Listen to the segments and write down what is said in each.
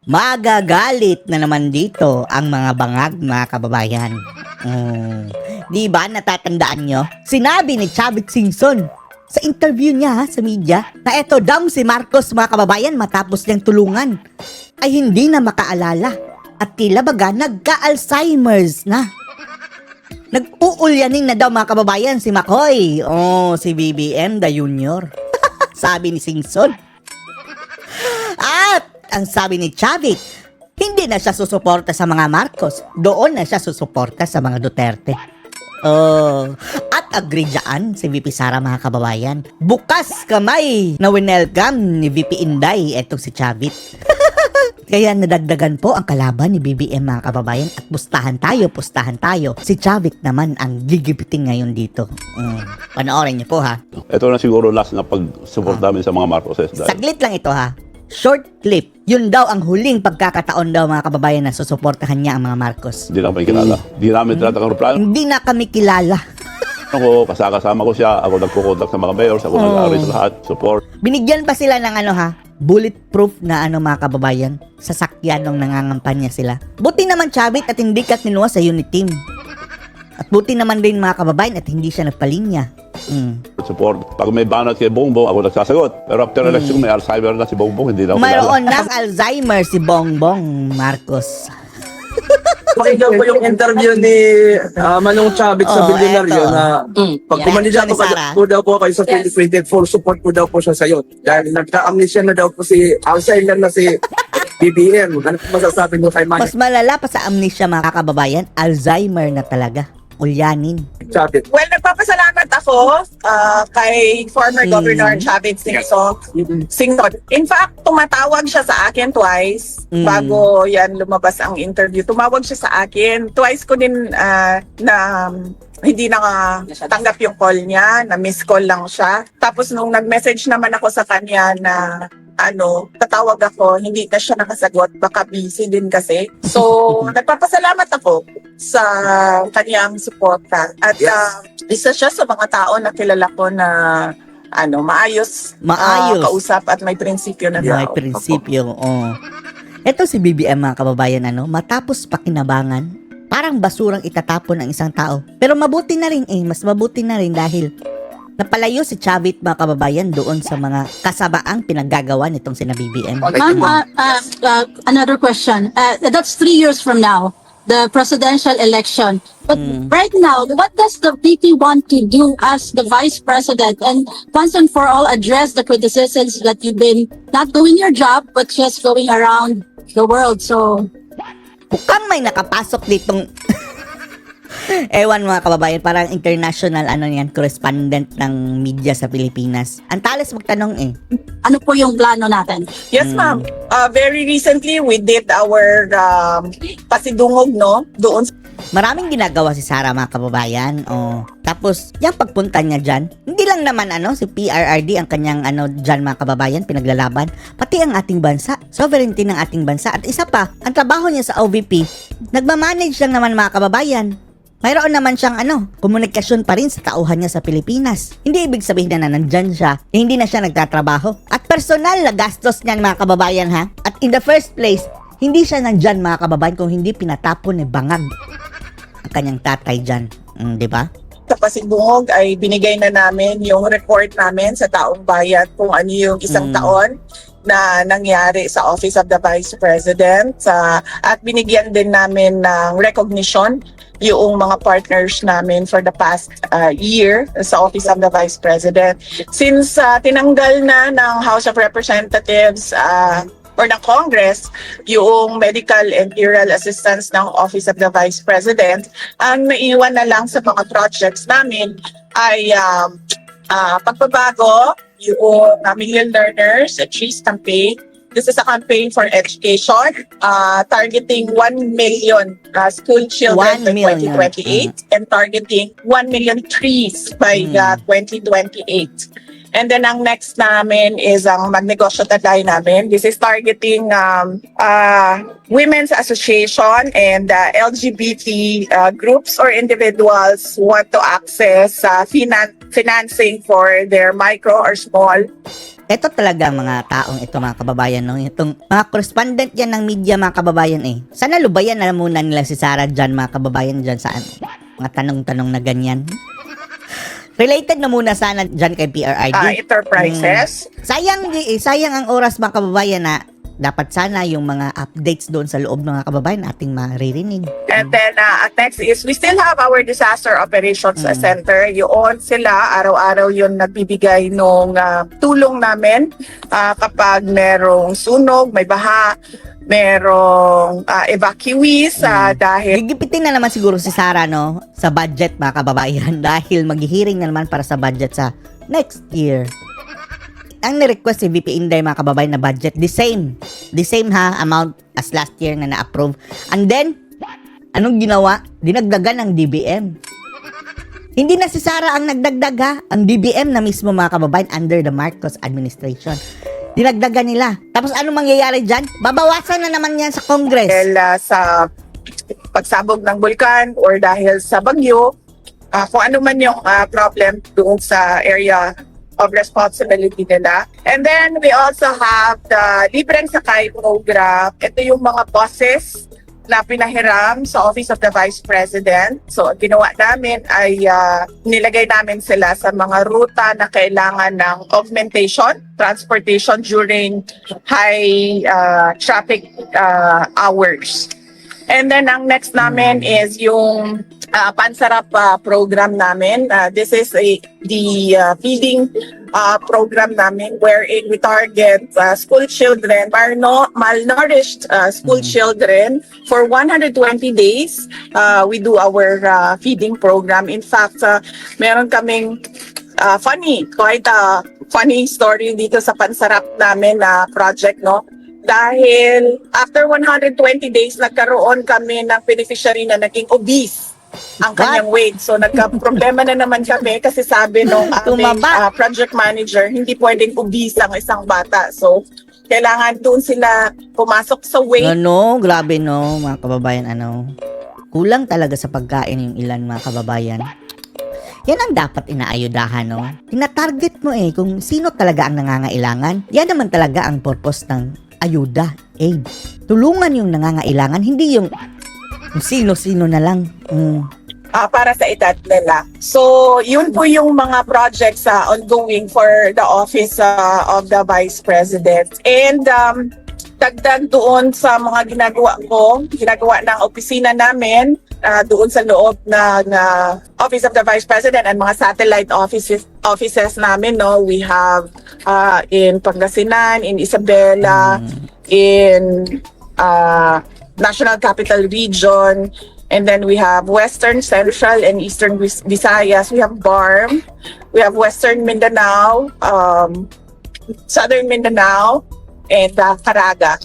Magagalit na naman dito ang mga bangag, mga kababayan. Di ba natatandaan nyo? Sinabi ni Chavit Singson sa interview niya sa media na eto daw si Marcos, mga kababayan, matapos niyang tulungan ay hindi na makaalala at tila baga nagka-Alzheimer's na. Nag-uulyanin na daw, mga kababayan, si McCoy. Si BBM the Junior. Sabi ni Singson. At ang sabi ni Chavit, hindi na siya susuporta sa mga Marcos. Doon na siya susuporta sa mga Duterte. At agree dyan si VP Sara, mga kababayan. Bukas kamay na winelcome ni VP Inday etong si Chavit. Kaya nadagdagan po ang kalaban ni BBM, mga kababayan, at pustahan tayo. Si Chavit naman ang gigipiting ngayon dito. Panoorin niyo po, ha. Ito na siguro last na pag-support namin sa mga Marcoses. Saglit lang ito, ha. Short clip. Yun daw ang huling pagkakataon daw, mga kababayan, na susuportahan niya ang mga Marcos. Hindi na kami kilala. Hindi namin tinatanggap plano. Hindi na kami kilala. Ako, kasama ko siya. Ako nagkukontak sa mga mayors. Ako nag-aaral sa lahat. Support. Binigyan pa sila ng bulletproof na mga kababayan, sasakyan nung nangangampanya sila. Buti naman Chavit at hindi ka tinuwa sa unit team. At buti naman din, mga kababayan, at hindi siya nagpalinya. Support. Pag may banat kay Bongbong, ako nagsasagot. Pero after election, may Alzheimer na si Bongbong. Hindi na ako kilala. Mayroon ng Alzheimer si Bongbong Marcos. Pakinggan ko yung interview ni Manong Chavit sa Billionaire na pag kumandidato po daw po kayo sa 2024, support po daw po siya sa iyo. Dahil nagka-amnesia na daw po si Alzheimer na si BBM. Ano po masasabi niyo kay Manong Mas malala pa sa amnesia, mga kababayan, Alzheimer na talaga. Ulyanin. Chavit? Well, nagpapasalamat ako kay former Governor Chavit Singson. In fact, tumatawag siya sa akin twice bago yan lumabas ang interview. Tumawag siya sa akin. Twice ko din na hindi nakatanggap yung call niya, na miss call lang siya. Tapos nung nag-message naman ako sa kanya na tatawag ako, hindi na siya nakasagot, baka busy din kasi. So, nagpapasalamat ako sa kanyang suporta. At isa siya sa mga tao na kilala ko na maayos kausap at may prinsipyo na tao. May prinsipyo, Ito si BBM, mga kababayan, matapos pakinabangan, parang basurang itatapon ng isang tao. Pero mabuti na rin mas mabuti na rin dahil napalayo si Chavit, mga kababayan, doon sa mga kasabaang pinaggagawa nitong sina BBM. Ma'am, another question. That's 3 years from now, the presidential election. But right now, what does the VP want to do as the vice president and once and for all address the criticisms that you've been not doing your job but just going around the world? So, Mukhang may nakapasok ditong ewan, mga kababayan, parang international correspondent ng media sa Pilipinas. Ang talas magtanong ano po yung plano natin? Yes, ma'am. Very recently, we did our pasidungog, doon. Maraming ginagawa si Sara, mga kababayan. Tapos, yung pagpunta niya dyan, hindi lang naman si PRRD ang kanyang dyan, mga kababayan, pinaglalaban. Pati ang ating bansa, sovereignty ng ating bansa. At isa pa, ang trabaho niya sa OVP, nagmamanage lang naman, mga kababayan. Mayroon naman siyang komunikasyon pa rin sa tauhan niya sa Pilipinas. Hindi ibig sabihin na nandyan siya, hindi na siya nagtatrabaho. At personal na gastos niyan, mga kababayan, ha? At in the first place, hindi siya nandyan, mga kababayan, kung hindi pinatapon ni bangag ang kanyang tatay dyan. Di ba? Sa pasidungog ay binigay na namin yung report namin sa taong bayan kung ano yung isang taon na nangyari sa Office of the Vice President. At binigyan din namin ng recognition yung mga partners namin for the past year sa Office of the Vice President. Since tinanggal na ng House of Representatives or ng Congress yung medical and burial assistance ng Office of the Vice President, ang naiwan na lang sa mga projects namin ay pagbabago yung Million Learners at Trees campaign. This is a campaign for education, targeting 1 million school children by 2028 and targeting 1 million trees by 2028. And then ang next namin is ang magnegosyo tatay namin. This is targeting women's association and LGBT groups or individuals who want to access financing for their micro or small Ito talaga mga taong ito mga kababayan, no? Itong mga correspondent yan ng media mga kababayan Sana lubayan na muna nila si Sara dyan mga kababayan dyan sa mga tanong-tanong na ganyan. Related na muna sana dyan kay PRRD. Enterprises. Sayang ang oras mga kababayan na dapat sana yung mga updates doon sa loob ng mga kababayan ating maririnig. And then, next is, we still have our Disaster Operations Center. Yun sila, araw-araw yun nagbibigay nung tulong namin kapag merong sunog, may baha, merong evacuees dahil Gigipitin na naman siguro si Sara, no? Sa budget mga kababayan dahil maghihiring na naman para sa budget sa next year. Ang ni-request si VP Inday mga kababayan na budget, the same ha, amount as last year na na-approve. And then, anong ginawa? Dinagdagan ng DBM. Hindi na si Sara ang nagdagdag ha, ang DBM na mismo mga kababayan under the Marcos administration. Dinagdagan nila. Tapos anong mangyayari dyan? Babawasan na naman yan sa Congress. sa pagsabog ng bulkan or dahil sa bagyo, kung ano man yung problem doon sa area of responsibility nila. And then we also have the Libreng Sakay program. Ito yung mga buses na pinahiram sa Office of the Vice President. So, ang ginawa namin ay nilagay namin sila sa mga ruta na kailangan ng augmentation, transportation during high traffic hours. And then, ang next namin is yung Pansarap program namin. This is the feeding program namin wherein we target school children, malnourished school children. For 120 days, we do our feeding program. In fact, meron kaming quite a funny story dito sa Pansarap namin na project, no? Dahil after 120 days, nagkaroon kami ng beneficiary na naging obese ang kanyang weight. So nagka-problema na naman kami kasi sabi nung aming project manager, hindi pwedeng obese ang isang bata. So kailangan doon sila pumasok sa weight. Grabe no, mga kababayan, kulang talaga sa pagkain yung ilan mga kababayan. Yan ang dapat inaayudahan, no? Tina-target mo kung sino talaga ang nangangailangan. Yan naman talaga ang purpose ng ayuda, aid. Tulungan yung nangangailangan, hindi yung sino-sino na lang. Para sa edad nila. So, yun po yung mga projects ongoing for the Office of the Vice President. And dagdag doon sa mga ginagawa ng opisina namin, doon sa loob ng Office of the Vice President and mga satellite offices namin, no? We have in Pangasinan, in Isabela, in National Capital Region, and then we have Western, Central, and Eastern Visayas. We have BARM, we have Western Mindanao, Southern Mindanao, and Caraga,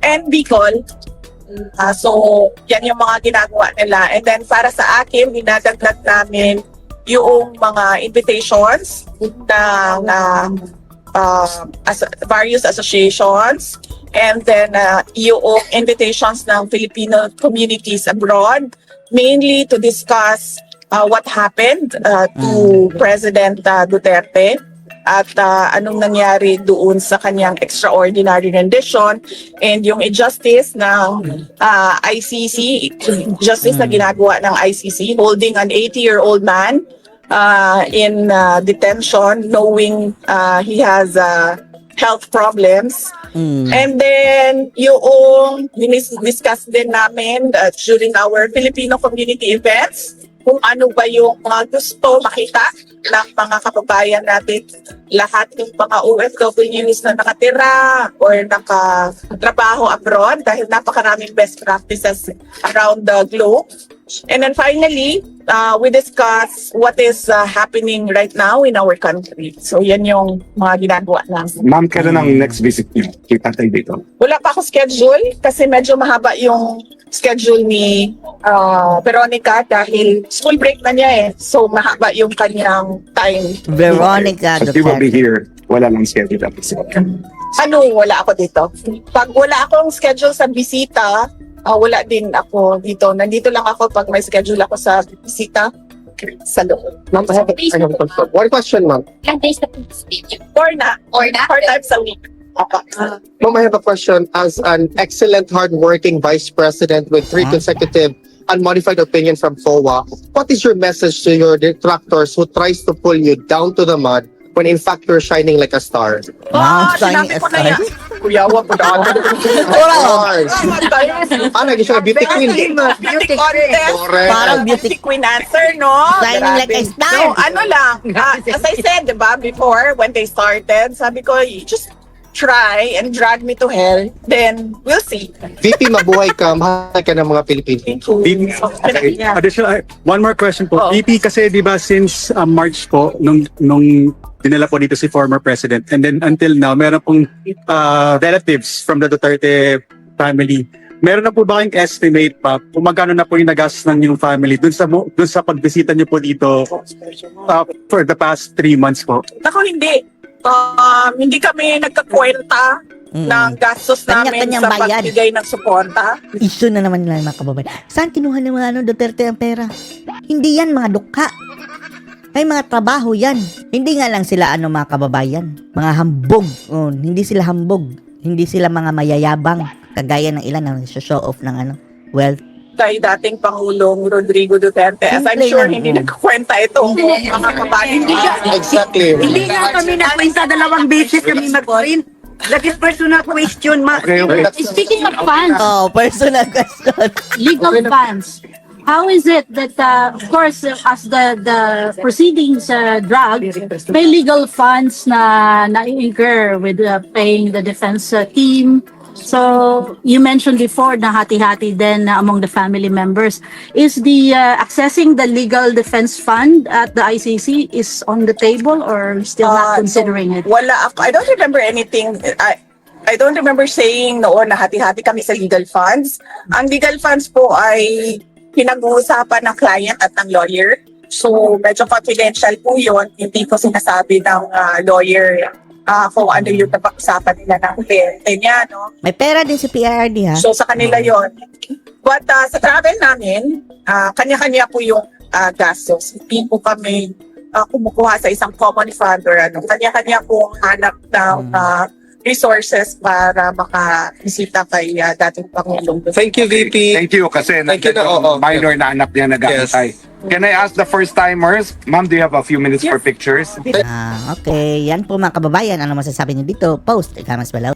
and Bicol. So, yan yung mga ginagawa nila. And then, para sa akin, dinadagdag namin yung mga invitations ng various associations, and then yung invitations ng Filipino communities abroad, mainly to discuss what happened to President Duterte at anong nangyari doon sa kanyang extraordinary rendition, and yung injustice ng ICC, justice na ginagawa ng ICC, holding an 80-year-old man in detention, knowing he has health problems. And then, yung discuss din namin during our Filipino community events, kung ano ba yung mga gusto makita ng mga kababayan natin, lahat ng mga OFWs na nakatira or nakatrabaho abroad, dahil napakaraming best practices around the globe. And then finally, we discuss what is happening right now in our country. So yan yung mga ginagawa namin. Ma'am, kailan ang next visit niyo? Kita tayo dito. Wala pa ako schedule kasi medyo mahaba yung schedule ni Veronica dahil school break na niya So mahaba yung kanyang time. Veronica So she will be Duterte. here. Wala lang schedule at visit. Wala ako dito. Pag wala akong schedule sa bisita, wala din ako dito. Nandito lang ako pag may schedule ako sa bisita. sa loob. Ma'am, I have a question. One question, ma'am. Ilang days na po speech? Or na, Or na? 4 times a week. Ma'am, I have a question. As an excellent, hardworking vice president with 3 consecutive unmodified opinion from FOA, what is your message to your detractors who tries to pull you down to the mud when in fact you're shining like a star? Shining Sinabi ko star. na yan. Kuyawa po na. Stars. Ano, gusto na beauty queen? Beauty contest. Correct. Parang beauty Beauty queen answer, no? Shining like a Grabe. star. No, ano lang. As I said, di ba, before, when they started, sabi ko, you just try and drag me to hell, then we'll see. VP, mabuhay ka. Mahal ka ng mga Pilipino. Thank you. Okay. Yeah. Additional, one more question po. Oo. VP, kasi di ba since March po, nung dinala po dito si former president, and then until now, meron pong relatives from the Duterte family. Meron na po ba kayong estimate pa kung magkano na po yung nagastos ng yung family dun sa pagbisita niyo po dito for the past 3 months po? Ako hindi. Hindi kami nagkakwenta ng gastos namin Kanya-kanyang sa bayad. pagbigay ng suporta. Issue na naman nila mga kababayan. Saan kinuha ng mga Duterte ang pera? Hindi yan mga dukha. Ay mga trabaho yan. Hindi nga lang sila mga kababayan. Mga hambog. Hindi sila hambog. Hindi sila mga mayayabang. Kagaya ng ilan na show off ng wealth. Kay dating Pangulong Rodrigo Duterte. As I'm Simple sure lang. hindi nagkakwenta itong mga kabayan. Exactly. Hindi nga kami nakwenta, 2 beses kami mag-print. That is personal question, ma. Okay. Speaking of funds, Personal question. legal funds. How is it that, of course, as the proceedings drag, may legal funds na incur with paying the defense team? So, you mentioned before na hati-hati din among the family members. Is the accessing the legal defense fund at the ICC is on the table or still not considering it? Wala ako. I don't remember anything. I don't remember saying noon na hati-hati kami sa legal funds. Ang legal funds po ay pinag-uusapan ng client at ng lawyer. So, medyo confidential po yun. Hindi ko sinasabi ng lawyer kung ano yung napag-usapan nila ng kliyente niya, no? May pera din si PRRD ha. So, sa kanila yon. But sa travel namin, kanya-kanya po yung gastos. Hindi po kami kumukuha sa isang common fund or ano. Kanya-kanya po hanap ng resources para makabisita kay dating Pangulong. Thank you, VP. Thank you kasi Thank you na, nandiyan yung oo. minor na anak niya nag-aantay. Can I ask the first timers? Ma'am, do you have a few minutes for pictures? Okay. Yan po mga kababayan. Ano masasabi niyo dito? Post. Comments below.